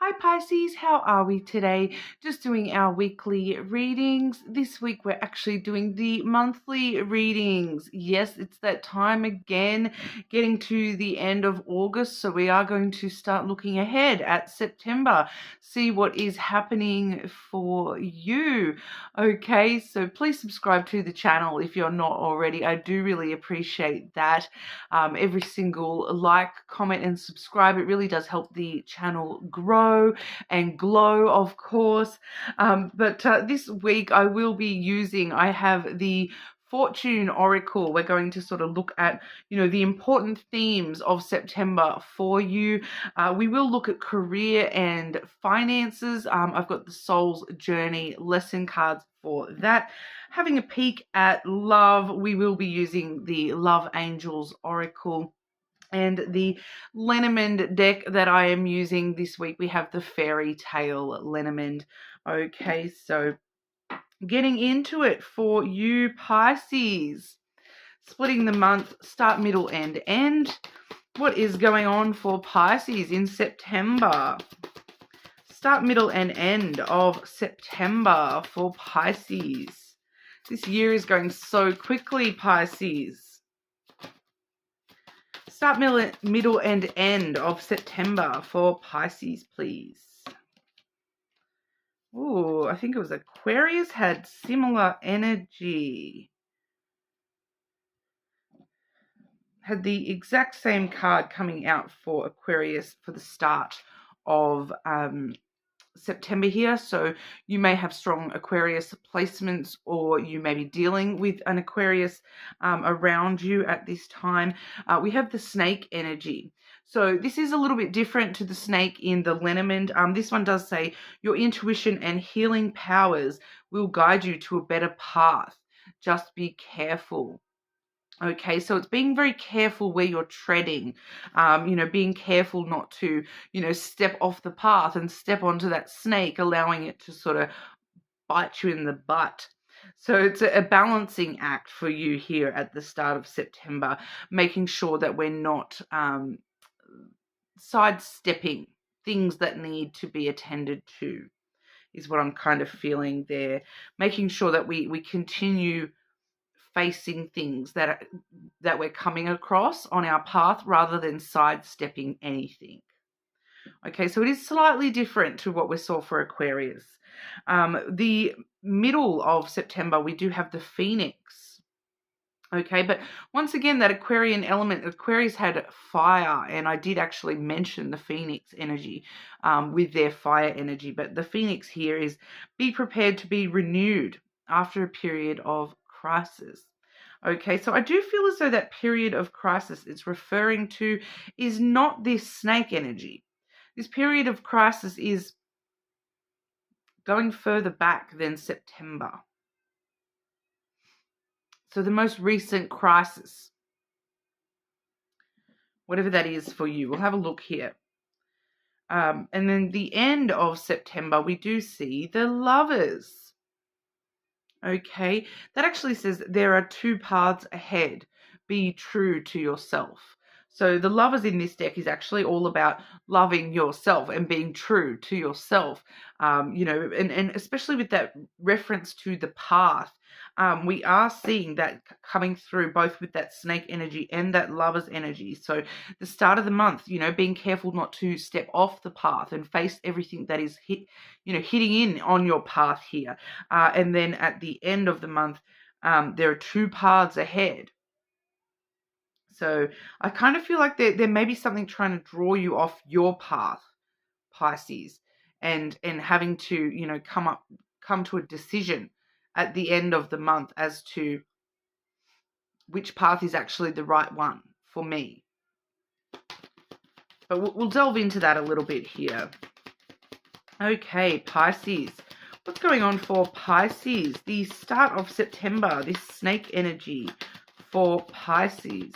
Hi Pisces, how are we today? Just doing our weekly readings. This week we're actually doing the monthly readings. Yes, it's that time again, getting to the end of August. So we are going to start looking ahead at September, see what is happening for you. Okay, so please subscribe to the channel if you're not already. I do really appreciate that. Every single like, comment and subscribe, it really does help the channel grow and glow, of course. But this week I will be I have the Fortune Oracle. We're going to sort of look at, the important themes of September for you. We will look at career and finances. I've got the Soul's Journey lesson cards for that. Having a peek at love, we will be using the Love Angels Oracle. And the Lenormand deck that I am using this week, we have the Fairy Tale Lenormand. Okay, so getting into it for you Pisces. Splitting the month, start, middle, and end. What is going on for Pisces in September? Start, middle, and end of September for Pisces. This year is going so quickly, Pisces. Start, middle, and end of September for Pisces, please. Ooh, I think it was Aquarius had similar energy. Had the exact same card coming out for Aquarius for the start of September here. So you may have strong Aquarius placements, or you may be dealing with an Aquarius around you at this time. We have the snake energy. So this is a little bit different to the snake in the Lenormand. This one does say your intuition and healing powers will guide you to a better path. Just be careful. Okay, so it's being very careful where you're treading, being careful not to, step off the path and step onto that snake, allowing it to sort of bite you in the butt. So it's a balancing act for you here at the start of September, making sure that we're not sidestepping things that need to be attended to, is what I'm kind of feeling there. Making sure that we continue facing things that we're coming across on our path rather than sidestepping anything. Okay, so it is slightly different to what we saw for Aquarius. The middle of September, we do have the Phoenix. Okay, but once again, that Aquarian element, Aquarius had fire, and I did actually mention the Phoenix energy with their fire energy, but the Phoenix here is be prepared to be renewed after a period of crisis. Okay, so I do feel as though that period of crisis it's referring to is not this snake energy. This period of crisis is going further back than September. So the most recent crisis, whatever that is for you, we'll have a look here. And then the end of September, we do see the Lovers. Okay, that actually says there are two paths ahead. Be true to yourself. So the Lovers in this deck is actually all about loving yourself and being true to yourself. And especially with that reference to the path, we are seeing that coming through both with that snake energy and that Lovers energy. So the start of the month, being careful not to step off the path and face everything that is hitting in on your path here. And then at the end of the month, there are two paths ahead. So I kind of feel like there may be something trying to draw you off your path, Pisces, and having to, come to a decision at the end of the month as to which path is actually the right one for me. But we'll delve into that a little bit here. Okay, Pisces. What's going on for Pisces? The start of September, this snake energy for Pisces.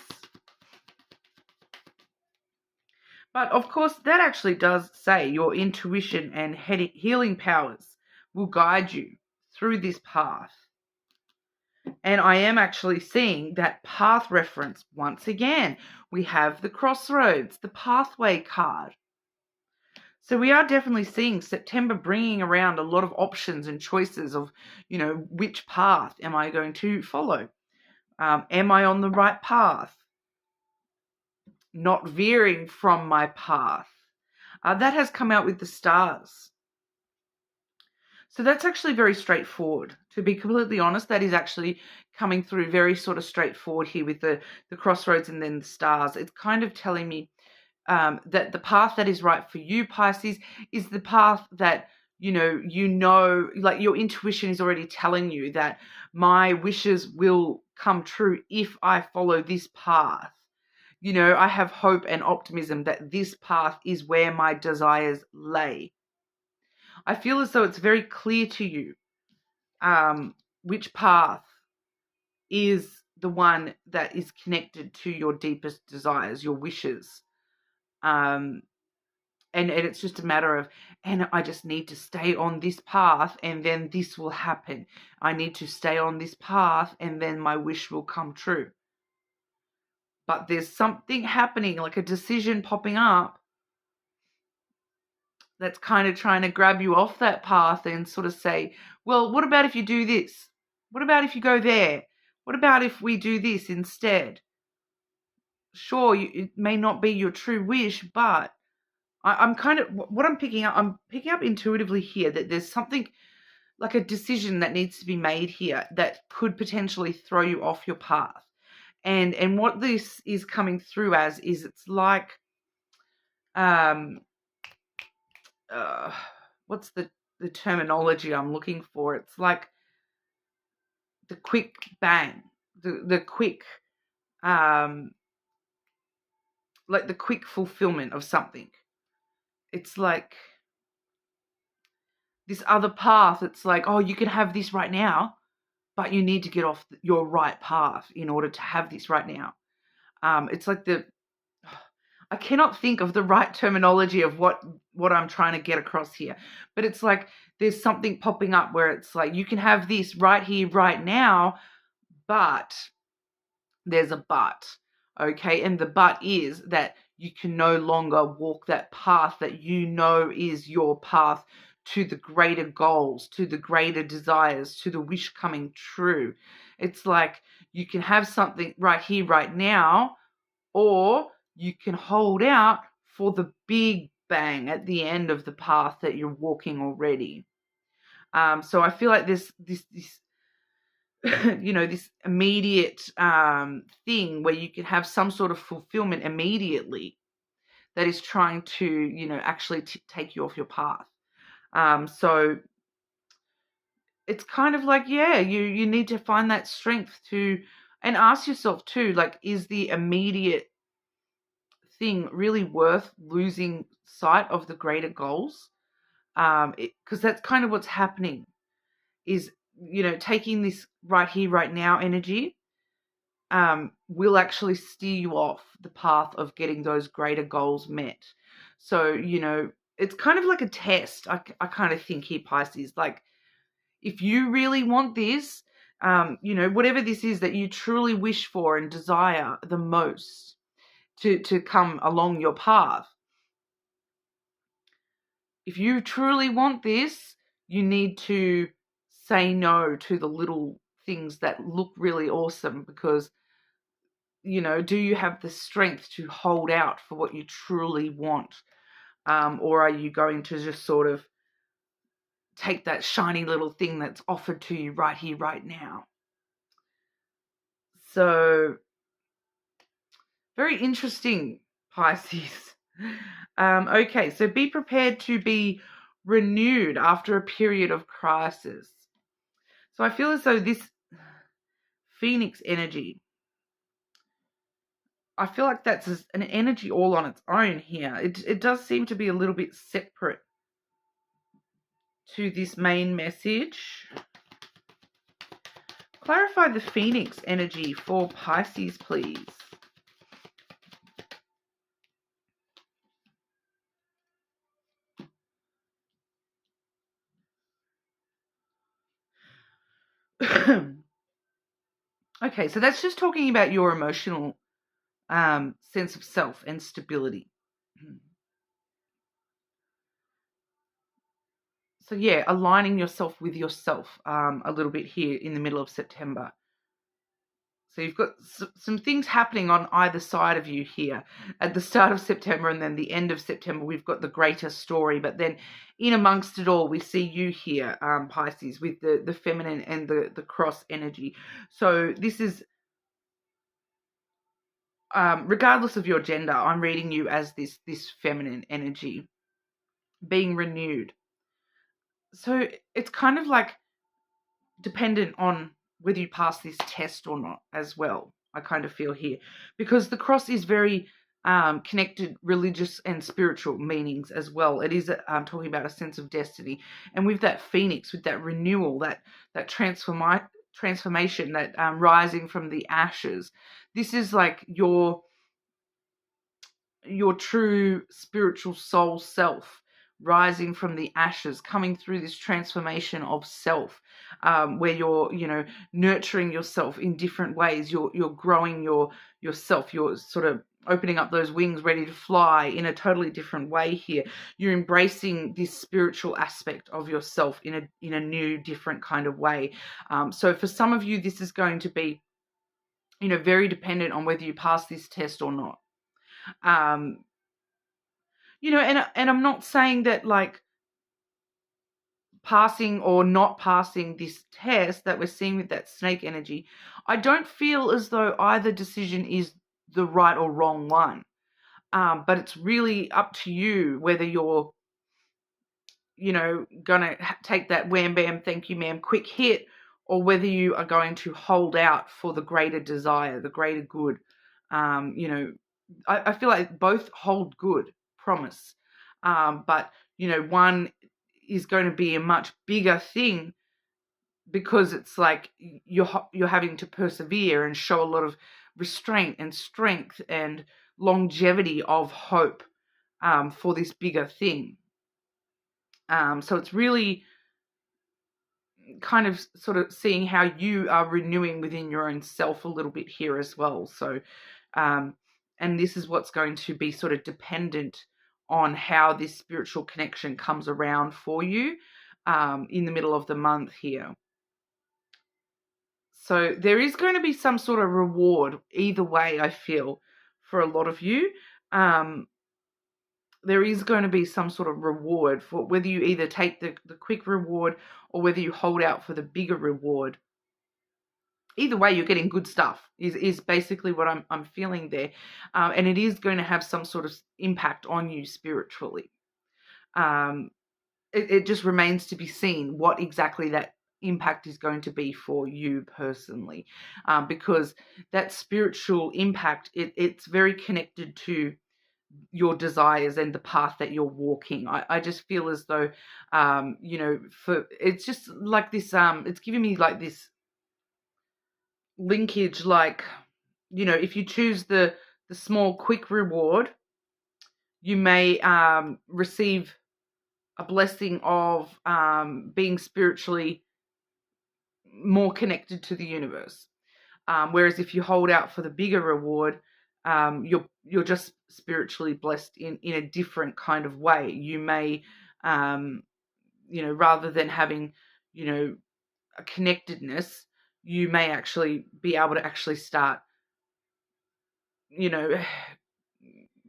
But of course, that actually does say your intuition and healing powers will guide you through this path. And I am actually seeing that path reference once again. We have the crossroads, the pathway card. So we are definitely seeing September bringing around a lot of options and choices of, which path am I going to follow? Am I on the right path? Not veering from my path. That has come out with the stars. So that's actually very straightforward. To be completely honest, that is actually coming through very sort of straightforward here with the crossroads and then the stars. It's kind of telling me that the path that is right for you, Pisces, is the path that, like your intuition is already telling you that my wishes will come true if I follow this path. I have hope and optimism that this path is where my desires lay. I feel as though it's very clear to you which path is the one that is connected to your deepest desires, your wishes. And it's just a matter of, and I just need to stay on this path and then this will happen. I need to stay on this path and then my wish will come true. But there's something happening, like a decision popping up that's kind of trying to grab you off that path and sort of say, well, what about if you do this? What about if you go there? What about if we do this instead? Sure, it may not be your true wish, but I'm kind of, what I'm picking up intuitively here that there's something like a decision that needs to be made here that could potentially throw you off your path. And what this is coming through as is it's like, what's the terminology I'm looking for? It's like the quick bang, the quick, like the quick fulfillment of something. It's like this other path. It's like, oh, you can have this right now, but you need to get off your right path in order to have this right now. It's like I cannot think of the right terminology of what I'm trying to get across here, but it's like there's something popping up where it's like you can have this right here, right now, but there's a but, okay? And the but is that you can no longer walk that path that is your path to the greater goals, to the greater desires, to the wish coming true. It's like you can have something right here, right now, or you can hold out for the big bang at the end of the path that you're walking already. So I feel like this this immediate thing where you can have some sort of fulfillment immediately that is trying to, actually take you off your path. So it's kind of like, yeah, you need to find that strength to, and ask yourself too, like, is the immediate thing really worth losing sight of the greater goals? Because that's kind of what's happening is, taking this right here, right now energy will actually steer you off the path of getting those greater goals met. So, it's kind of like a test. I kind of think here, Pisces, like if you really want this, whatever this is that you truly wish for and desire the most to come along your path, if you truly want this, you need to say no to the little things that look really awesome because, do you have the strength to hold out for what you truly want? Or are you going to just sort of take that shiny little thing that's offered to you right here, right now? So, very interesting, Pisces. Okay, so be prepared to be renewed after a period of crisis. So I feel as though this Phoenix energy, I feel like that's an energy all on its own here. It does seem to be a little bit separate to this main message. Clarify the Phoenix energy for Pisces, please. Okay, so that's just talking about your emotional sense of self and stability. So yeah, aligning yourself with yourself a little bit here in the middle of September. So you've got some things happening on either side of you here. At the start of September and then the end of September, we've got the greater story. But then in amongst it all, we see you here, Pisces, with the feminine and the cross energy. So this is, regardless of your gender, I'm reading you as this feminine energy being renewed. So it's kind of like dependent on whether you pass this test or not as well, I kind of feel here, because the cross is very connected religious and spiritual meanings as well. It is talking about a sense of destiny, and with that phoenix, with that renewal, that transformation, that rising from the ashes, this is like your true spiritual soul self rising from the ashes, coming through this transformation of self, where you're, nurturing yourself in different ways. You're growing yourself. You're sort of opening up those wings, ready to fly in a totally different way here. You're embracing this spiritual aspect of yourself in a new, different kind of way. So for some of you, this is going to be, very dependent on whether you pass this test or not. And I'm not saying that like passing or not passing this test that we're seeing with that snake energy, I don't feel as though either decision is the right or wrong one. But it's really up to you whether you're, gonna take that wham bam, thank you ma'am, quick hit, or whether you are going to hold out for the greater desire, the greater good. I feel like both hold good promise. But, one is going to be a much bigger thing because it's like you're having to persevere and show a lot of restraint and strength and longevity of hope for this bigger thing. So it's really kind of sort of seeing how you are renewing within your own self a little bit here as well. So, and this is what's going to be sort of dependent on how this spiritual connection comes around for you in the middle of the month here. So there is going to be some sort of reward either way, I feel, for a lot of you. There is going to be some sort of reward for whether you either take the quick reward or whether you hold out for the bigger reward. Either way, you're getting good stuff is basically what I'm feeling there. And it is going to have some sort of impact on you spiritually. It just remains to be seen what exactly that impact is going to be for you personally. Because that spiritual impact, it's very connected to your desires and the path that you're walking. I just feel as though, for it's just like this, it's giving me like this linkage, like, if you choose the small quick reward, you may receive a blessing of being spiritually more connected to the universe. Whereas if you hold out for the bigger reward, you're just spiritually blessed in a different kind of way. You may, rather than having, a connectedness, you may actually be able to actually start,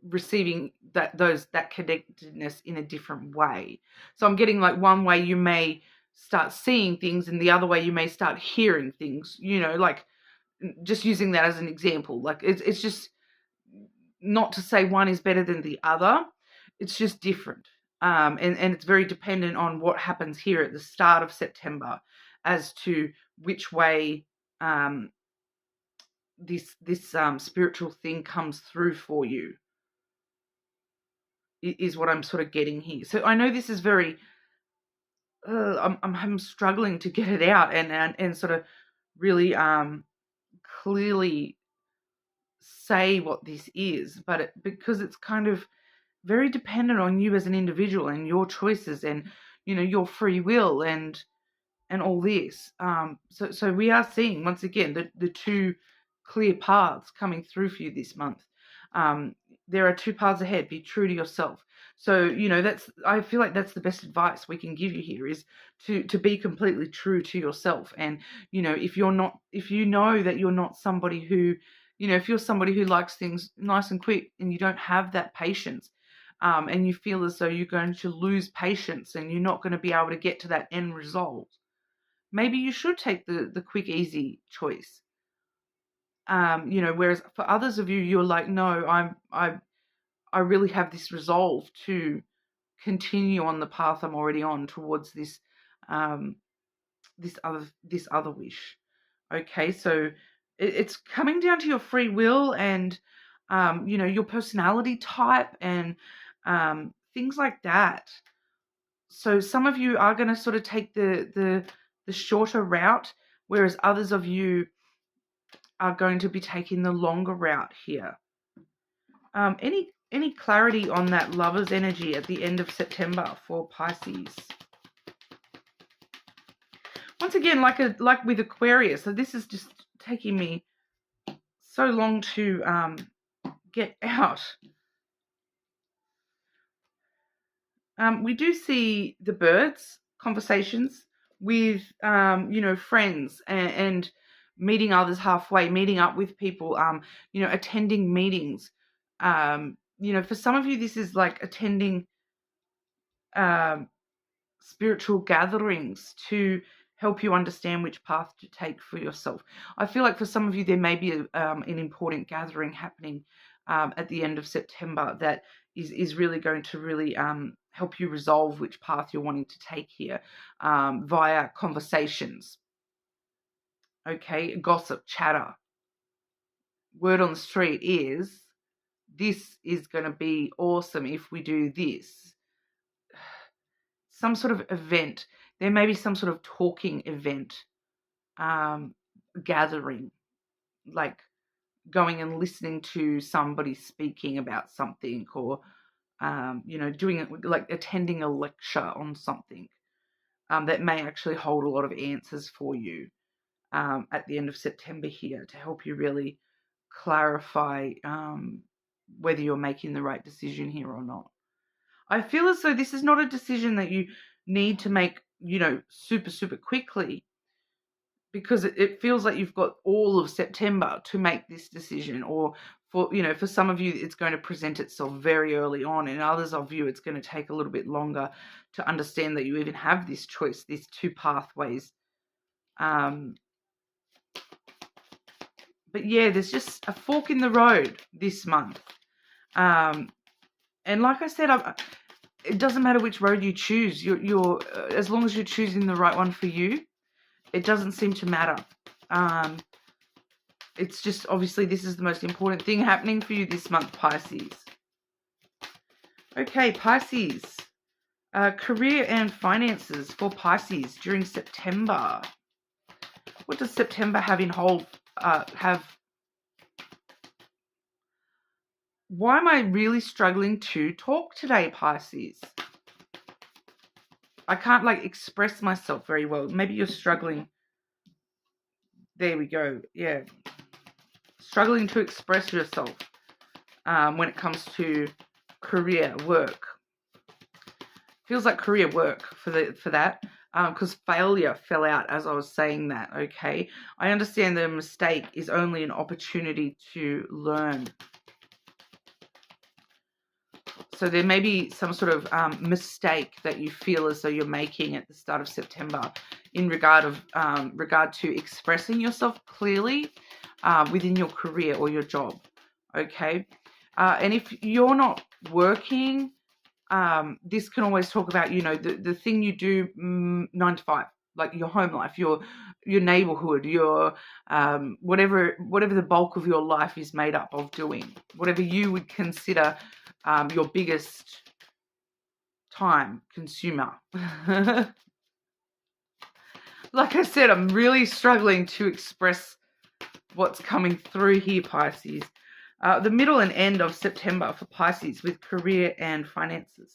receiving that connectedness in a different way. So I'm getting like one way you may start seeing things, and the other way you may start hearing things. Like just using that as an example. Like it's just not to say one is better than the other. It's just different. And it's very dependent on what happens here at the start of September as to which way this spiritual thing comes through for you, is what I'm sort of getting here. So I know this is very, I'm struggling to get it out and sort of really clearly say what this is, but because it's kind of very dependent on you as an individual and your choices and, your free will and all this. So we are seeing, once again, the two clear paths coming through for you this month. There are two paths ahead. Be true to yourself. So, I feel like that's the best advice we can give you here, is to be completely true to yourself. And, if you know that you're not somebody who, if you're somebody who likes things nice and quick and you don't have that patience, and you feel as though you're going to lose patience and you're not going to be able to get to that end result, maybe you should take the quick, easy choice. Whereas for others of you, you're like, no, I really have this resolve to continue on the path I'm already on towards this, this other wish. Okay, so it's coming down to your free will and, your personality type and things like that. So some of you are going to sort of take the shorter route, whereas others of you are going to be taking the longer route here. Any clarity on that Lover's energy at the end of September for Pisces? Once again, like with Aquarius, so this is just taking me so long to get out. We do see the birds, conversations with, friends and meeting others halfway, meeting up with people, attending meetings. For some of you, this is like attending spiritual gatherings to help you understand which path to take for yourself. I feel like for some of you, there may be an important gathering happening at the end of September that is really going to really help you resolve which path you're wanting to take here via conversations. Okay, gossip, chatter. Word on the street is, this is going to be awesome if we do this. Some sort of event. There may be some sort of talking event, gathering, like going and listening to somebody speaking about something, or, doing it, like attending a lecture on something that may actually hold a lot of answers for you at the end of September here, to help you really clarify whether you're making the right decision here or not. I feel as though this is not a decision that you need to make, super, super quickly, because it feels like you've got all of September to make this decision. Or for some of you, it's going to present itself very early on, and others of you, it's going to take a little bit longer to understand that you even have this choice, these two pathways. But yeah, there's just a fork in the road this month. And like I said, it doesn't matter which road you choose. You're as long as you're choosing the right one for you, it doesn't seem to matter. It's just, obviously, this is the most important thing happening for you this month, Pisces. Okay, Pisces. Career and finances for Pisces during September. What does September have in hold? Why am I really struggling to talk today, Pisces? I can't express myself very well. Maybe you're struggling. There we go. Yeah. Struggling to express yourself when it comes to career work. Feels like career work for that. Because failure fell out as I was saying that, okay? I understand the mistake is only an opportunity to learn. So there may be some sort of mistake that you feel as though you're making at the start of September in regard to expressing yourself clearly within your career or your job, okay? And if you're not working, this can always talk about, the thing you do 9 to 5, like your home life, your neighborhood, your whatever the bulk of your life is made up of doing, whatever you would consider your biggest time consumer. Like I said, I'm really struggling to express what's coming through here, Pisces. The middle and end of September for Pisces with career and finances.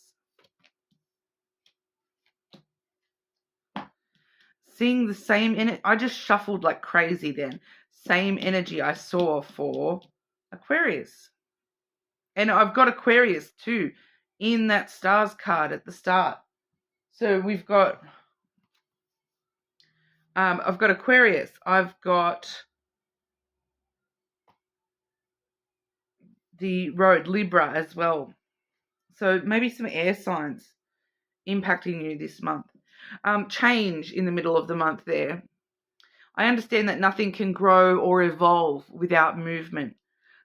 Seeing the same energy. I just shuffled like crazy then. Same energy I saw for Aquarius. And I've got Aquarius too in that stars card at the start. So we've got, I've got Aquarius, I've got the road, Libra as well. So maybe some air signs impacting you this month. Change in the middle of the month there. I understand that nothing can grow or evolve without movement.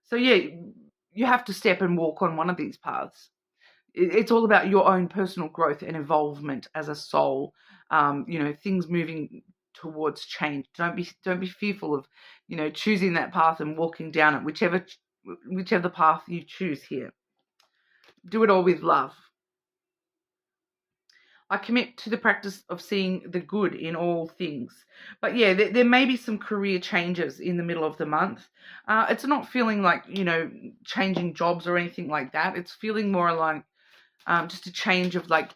So yeah, you have to step and walk on one of these paths. It's all about your own personal growth and involvement as a soul. Things moving towards change. Don't be fearful of, choosing that path and walking down it, whichever path you choose here. Do it all with love. I commit to the practice of seeing the good in all things. But yeah, there may be some career changes in the middle of the month. It's not feeling like, changing jobs or anything like that. It's feeling more like just a change of like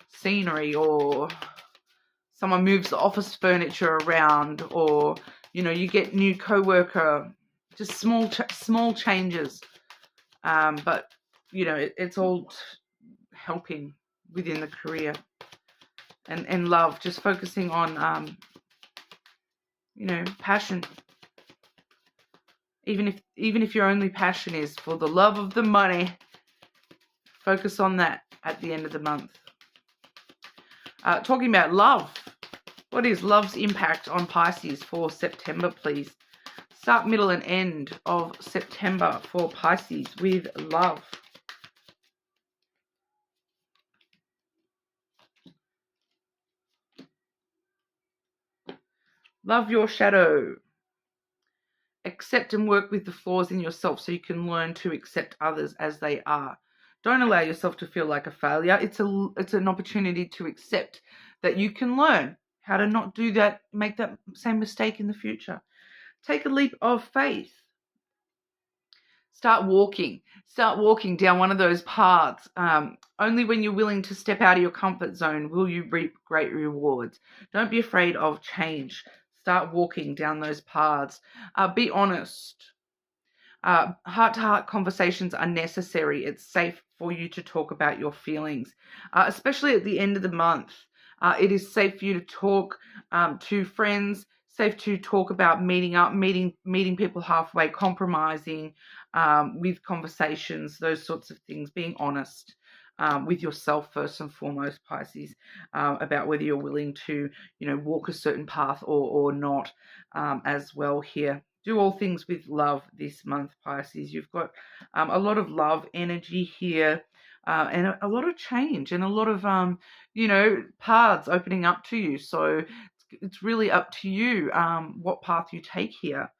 scenery, or someone moves the office furniture around, or, you get new co-worker, just small changes. But, it's all helping within the career and love, just focusing on passion. Even if your only passion is for the love of the money, focus on that at the end of the month. Talking about love, what is love's impact on Pisces for September, please? Start, middle and end of September for Pisces with love. Love your shadow. Accept and work with the flaws in yourself so you can learn to accept others as they are. Don't allow yourself to feel like a failure. It's an opportunity to accept that you can learn how to not do that, make that same mistake in the future. Take a leap of faith. Start walking down one of those paths. Only when you're willing to step out of your comfort zone will you reap great rewards. Don't be afraid of change. Start walking down those paths. Be honest. Heart-to-heart conversations are necessary. It's safe for you to talk about your feelings, especially at the end of the month. It is safe for you to talk to friends, safe to talk about meeting up, meeting people halfway, compromising with conversations, those sorts of things, being honest with yourself first and foremost, Pisces, about whether you're willing to, walk a certain path or not, as well here. Do all things with love this month, Pisces. You've got a lot of love energy here, and a lot of change, and a lot of, paths opening up to you. So it's really up to you what path you take here.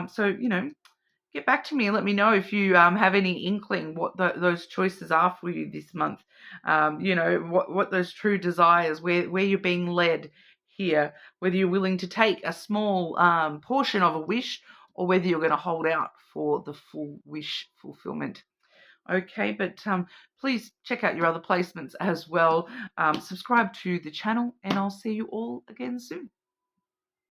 So, get back to me and let me know if you have any inkling what those choices are for you this month. What those true desires, where you're being led here, whether you're willing to take a small portion of a wish, or whether you're going to hold out for the full wish fulfillment. Okay, but please check out your other placements as well. Subscribe to the channel, and I'll see you all again soon.